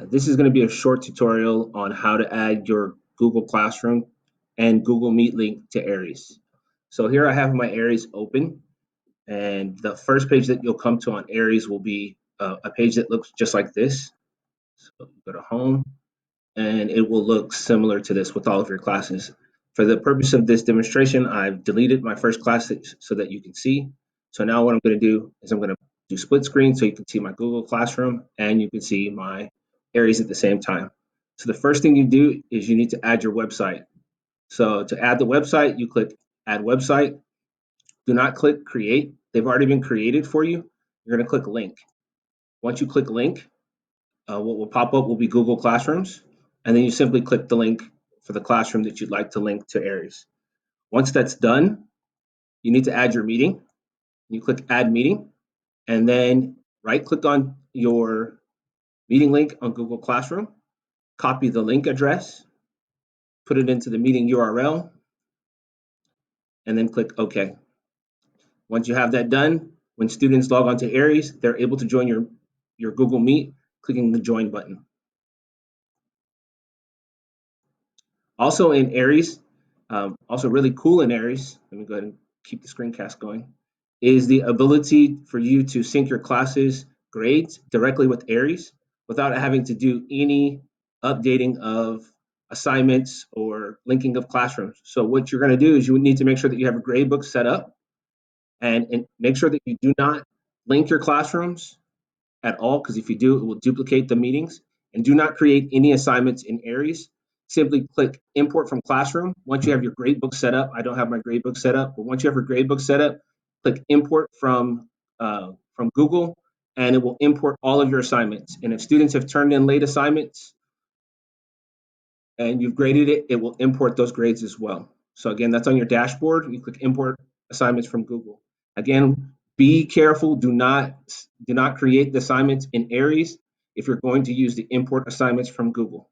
This is going to be a short tutorial on how to add your Google Classroom and Google Meet link to Aeries. So here I have my Aeries open, and the first page that you'll come to on Aeries will be a page that looks just like this. So go to Home, and it will look similar to this with all of your classes. For the purpose of this demonstration, I've deleted my first class so that you can see. So now what I'm going to do is I'm going to do split screen so you can see my Google Classroom and you can see my Aeries at the same time. So the first thing you do is you need to add your website. So to add the website, you click Add Website. Do not click Create. They've already been created for you. You're going to click Link. Once you click Link, what will pop up will be Google Classrooms, and then you simply click the link for the classroom that you'd like to link to Aeries. Once that's done, you need to add your meeting. You click Add Meeting, and then right-click on your meeting link on Google Classroom, copy the link address, put it into the meeting URL, and then click OK. Once you have that done, when students log onto Aeries, they're able to join your Google Meet, clicking the Join button. Also in Aeries, also really cool in Aeries, let me go ahead and keep the screencast going, is the ability for you to sync your classes grades directly with Aeries without having to do any updating of assignments or linking of classrooms. So what you're going to do is you would need to make sure that you have a gradebook set up and make sure that you do not link your classrooms at all, because if you do, it will duplicate the meetings. And do not create any assignments in Aeries. Simply click Import from Classroom. Once you have your gradebook set up, I don't have my gradebook set up, but once you have your gradebook set up, click Import from Google, and it will import all of your assignments. And if students have turned in late assignments and you've graded it, it will import those grades as well. So again, that's on your dashboard. You click Import Assignments from Google. Again, be careful. Do not create the assignments in Aeries if you're going to use the import assignments from Google.